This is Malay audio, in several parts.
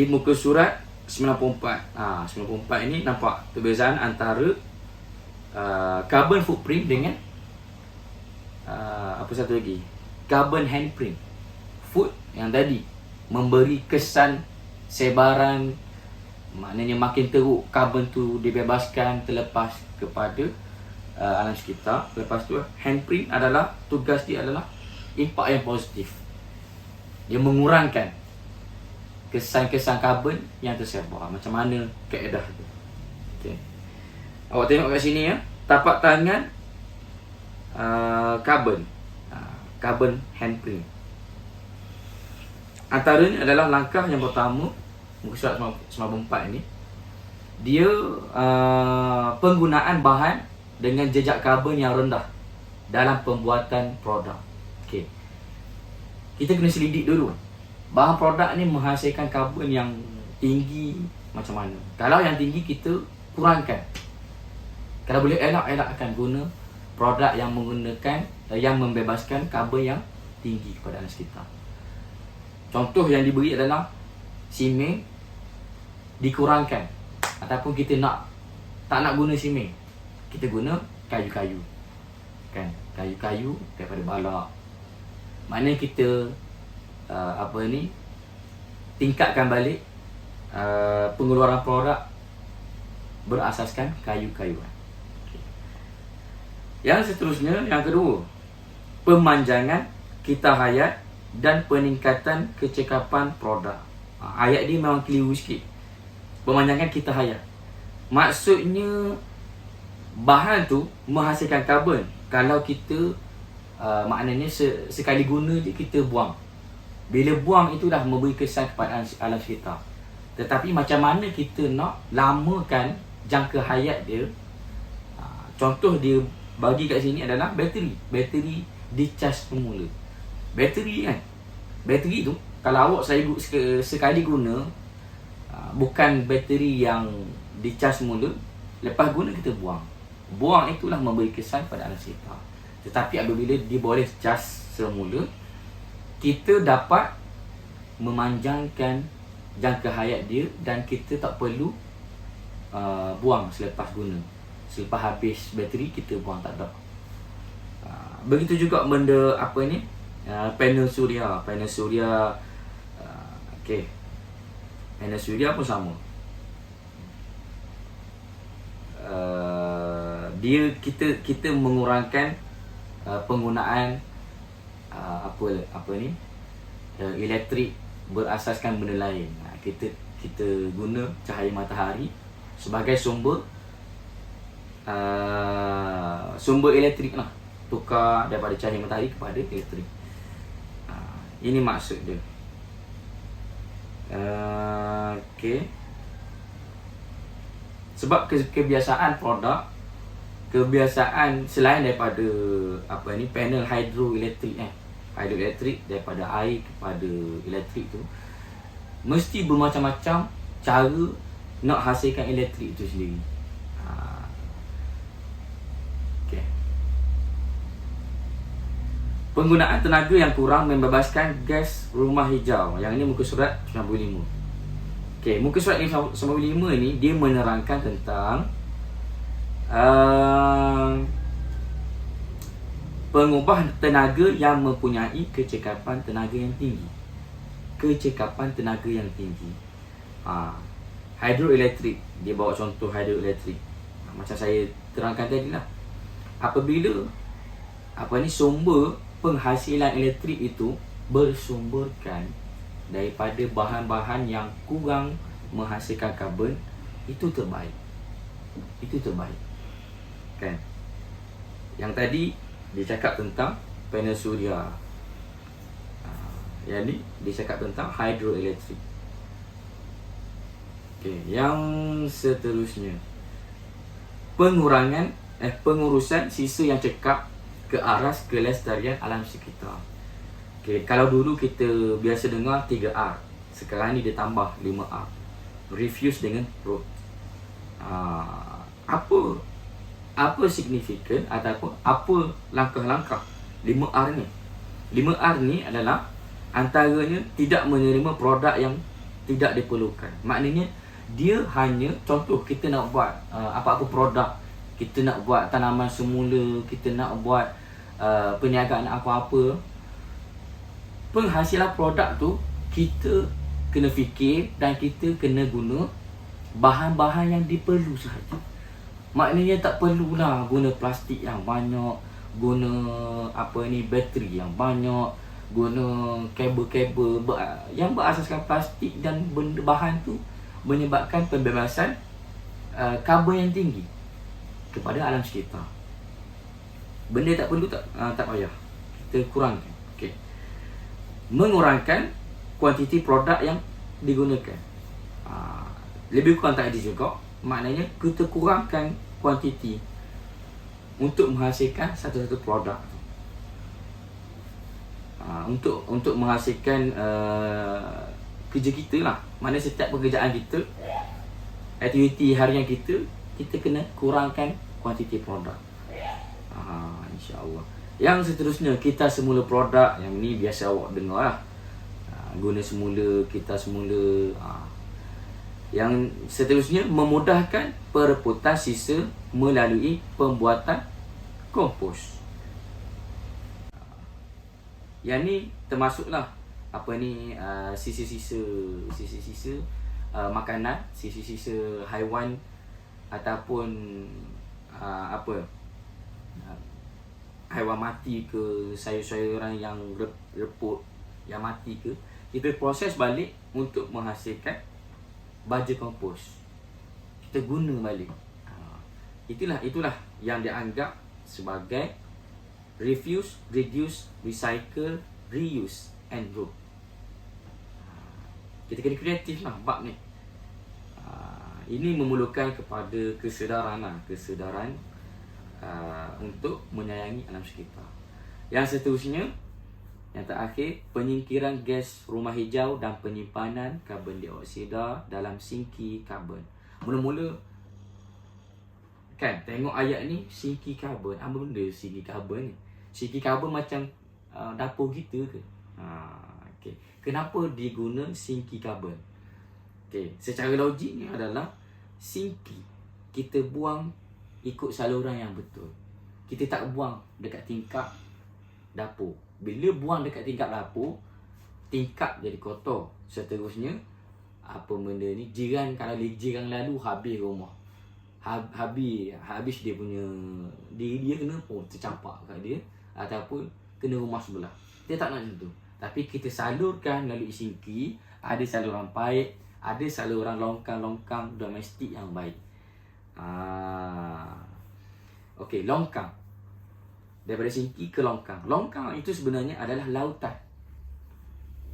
di muka surat 94. 94 ini nampak perbezaan antara carbon footprint dengan apa satu lagi, carbon handprint. Foot yang tadi memberi kesan sebaran, maknanya makin teruk karbon tu dibebaskan terlepas kepada alam sekitar. Lepas tu handprint adalah, tugas dia adalah impak yang positif. Dia mengurangkan kesan-kesan karbon yang tersebar. Macam mana kaedah tu. Okay. Awak tengok kat sini ya, tapak tangan carbon handprint. Antaranya adalah langkah yang pertama, muka surat 94 ini, dia penggunaan bahan dengan jejak karbon yang rendah dalam pembuatan produk. Okey. Kita kena selidik dulu. Bahan produk ni menghasilkan karbon yang tinggi macam mana. Kalau yang tinggi kita kurangkan. Kalau boleh elak-elakkan guna produk yang menggunakan yang membebaskan karbon yang tinggi kepada alam sekitar. Contoh yang diberi adalah simen dikurangkan, ataupun kita tak nak guna simen, kita guna kayu-kayu, kan, kayu-kayu daripada balak. Maknanya kita tingkatkan balik pengeluaran produk berasaskan kayu-kayuan. Okay. Yang seterusnya, yang kedua, pemanjangan kita hayat dan peningkatan kecekapan produk. Ayat ni memang keliru sikit. Pemanjangan kita hayat, maksudnya bahan tu menghasilkan karbon. Kalau kita maknanya sekali guna je kita buang. Bila buang itulah memberi kesan kepada alam sekitar. Tetapi macam mana kita nak lamakan jangka hayat dia? Contoh dia bagi kat sini adalah bateri. Bateri dicas semula. Bateri kan, bateri tu kalau awak sekali guna, bukan bateri yang dicas semula, lepas guna kita buang. Buang itulah memberi kesan pada alam sekitar. Tetapi apabila dia boleh cas semula, kita dapat memanjangkan jangka hayat dia dan kita tak perlu buang selepas guna. Selepas habis bateri kita buang, tak ada. Begitu juga benda panel suria. Panel suria panel suria pun sama. Kita mengurangkan penggunaan elektrik berasaskan benda lain. Kita guna cahaya matahari sebagai sumber elektrik lah. Tukar daripada cahaya matahari kepada elektrik. Ini maksud dia. Okay. Sebab kebiasaan produk, kebiasaan selain daripada panel hidroelektrik hidroelektrik, daripada air kepada elektrik tu, mesti bermacam-macam cara nak hasilkan elektrik itu sendiri. Penggunaan tenaga yang kurang membebaskan gas rumah hijau. Yang ini muka surat 95. Okey, muka surat 95 ini dia menerangkan tentang pengubah tenaga yang mempunyai kecekapan tenaga yang tinggi. Kecekapan tenaga yang tinggi. Hidroelektrik, dia bawa contoh hidroelektrik. Macam saya terangkan tadi lah. Apabila sumber penghasilan elektrik itu bersumberkan daripada bahan-bahan yang kurang menghasilkan karbon, itu terbaik. Itu terbaik. Kan? Yang tadi dia cakap tentang panel suria. Yang ni dia cakap tentang hidroelektrik. Okey, yang seterusnya, pengurusan sisa yang cekap ke aras kelestarian alam sekitar. Okay, kalau dulu kita biasa dengar 3R, sekarang ni dia tambah 5R. Refuse dengan road. Apa signifikan ataupun apa langkah-langkah 5R ni? 5R ni adalah antaranya tidak menerima produk yang tidak diperlukan. Maknanya dia hanya, contoh kita nak buat apa-apa produk, kita nak buat tanaman semula, kita nak buat perniagaan apa-apa, penghasilan produk tu kita kena fikir dan kita kena guna bahan-bahan yang diperlu sahaja. Maknanya tak perlulah guna plastik yang banyak, guna bateri yang banyak, guna kabel-kabel yang berasaskan plastik dan benda bahan tu menyebabkan pembebasan karbon yang tinggi kepada alam sekitar. Benda tak perlu tak payah, kita kurangkan. Okey. Mengurangkan kuantiti produk yang digunakan. Lebih kurang tak ada juga. Maknanya kita kurangkan kuantiti untuk menghasilkan satu-satu produk. Untuk menghasilkan kerja kita lah. Mana setiap pekerjaan kita, aktiviti harian kita kena kurangkan kuantiti produk. InsyaAllah. Yang seterusnya, kita semula produk. Yang ni biasa awak dengar lah. Guna semula, kita semula. Yang seterusnya, memudahkan perebutan sisa melalui pembuatan kompos. Yang ni termasuklah sisa-sisa makanan, sisa-sisa haiwan ataupun haiwan mati ke, sayur-sayuran yang reput yang mati ke, kita proses balik untuk menghasilkan baja kompos. Kita guna balik. Itulah yang dianggap sebagai refuse, reduce, recycle, reuse and grow. Kita kena kreatif lah bab ni. Ini memerlukan kepada kesedaran untuk menyayangi alam sekitar. Yang seterusnya, yang terakhir, penyingkiran gas rumah hijau dan penyimpanan karbon dioksida dalam sinki karbon. Mula-mula kan tengok ayat ni, sinki karbon. Apa benda sinki karbon ni? Sinki karbon macam dapur kita ke? Okay. Kenapa diguna sinki karbon? Okay. Secara logiknya adalah sinki kita buang ikut saluran yang betul. Kita tak buang dekat tingkap dapur. Bila buang dekat tingkap dapur, tingkap jadi kotor. Seterusnya, kalau jiran lalu, habis rumah. Habis dia punya diri dia kena tercampak kat dia, ataupun kena rumah sebelah. Dia tak nak macam tu. Tapi kita salurkan melalui sinki. Ada saluran paip, ada saluran longkang-longkang domestik yang baik. Okey, longkang. Daripada sinki ke longkang. Longkang itu sebenarnya adalah lautan.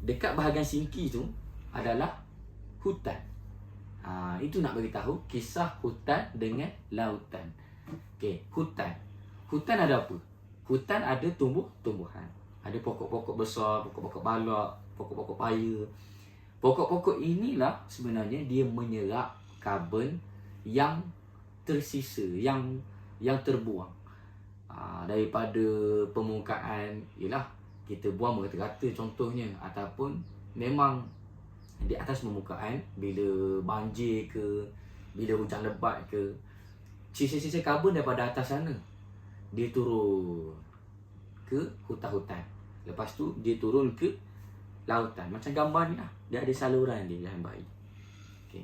Dekat bahagian sinki tu adalah hutan. Itu nak bagi tahu kisah hutan dengan lautan. Okey, hutan. Hutan ada apa? Hutan ada tumbuh-tumbuhan. Ada pokok-pokok besar, pokok-pokok balak, pokok-pokok paya. Pokok-pokok inilah sebenarnya dia menyerap karbon yang tersisa, yang terbuang daripada permukaan. Ialah kita buang merata-rata contohnya, ataupun memang di atas permukaan bila banjir ke, bila hujan lebat ke, sisa-sisa karbon daripada atas sana dia turun ke hutan-hutan. Lepas tu dia turun ke lautan. Macam gambar ni lah, dia ada saluran dia yang baik. Okay.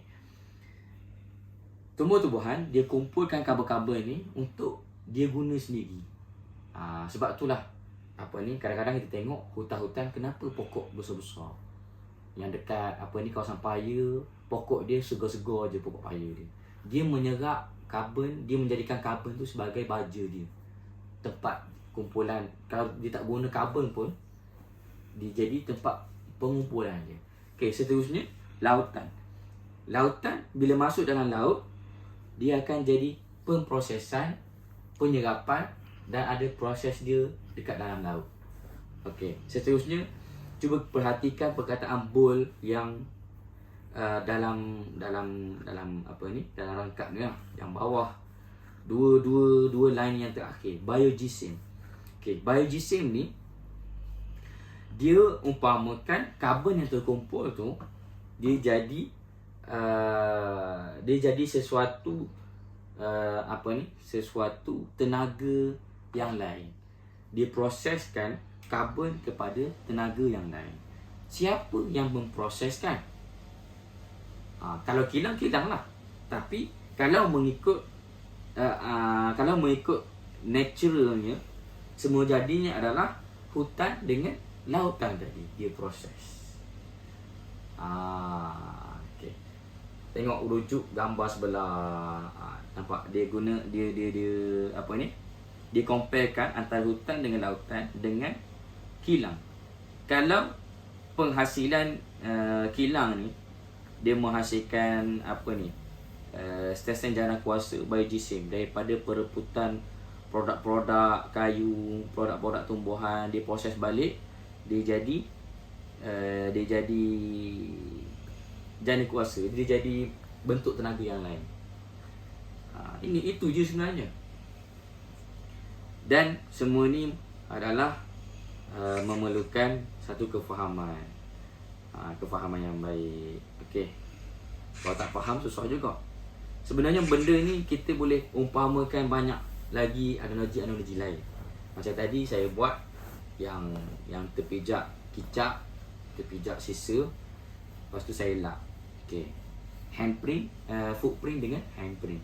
Tumbuh-tumbuhan dia kumpulkan karbon-karbon ni untuk dia guna sendiri. Sebab itulah kadang-kadang kita tengok hutan-hutan, kenapa pokok besar-besar yang dekat kawasan paya, pokok dia segar-segar je, pokok paya dia. Dia menyerap karbon, dia menjadikan karbon tu sebagai baja dia. Tempat kumpulan, kalau dia tak guna karbon pun, dia jadi tempat pengumpulan dia. Okey, seterusnya lautan. Lautan bila masuk dalam laut, dia akan jadi pemprosesan, penyerapan, dan ada proses dia dekat dalam laut. Okey, seterusnya cuba perhatikan perkataan bowl yang dalam rangkap ni lah, yang bawah dua line yang terakhir, biogysim. Okey, biogysim ni dia umpamakan karbon yang terkumpul tu dia jadi sesuatu sesuatu tenaga yang lain. Diproseskan karbon kepada tenaga yang lain. Siapa yang memproseskan? Kalau kilang lah. Tapi kalau mengikut naturalnya, semua jadinya adalah hutan dengan lautan tadi dia proses. Okay. Tengok rujuk gambar sebelah. Nampak dia guna dia dia comparekan antara hutan dengan lautan dengan kilang. Kalau penghasilan kilang ni, dia menghasilkan stesen jana kuasa biojisim daripada perebutan produk-produk kayu, produk-produk tumbuhan, dia proses balik, dia jadi jana kuasa, dia jadi bentuk tenaga yang lain. Itu je sebenarnya. Dan semua ni adalah memerlukan satu kefahaman yang baik. Okey. Kalau tak faham susah juga. Sebenarnya benda ni kita boleh umpamakan banyak lagi analogi lain. Macam tadi saya buat yang terpijak kicap, terpijak sisa, lepas tu saya lap. Okey. Handprint, footprint dengan handprint.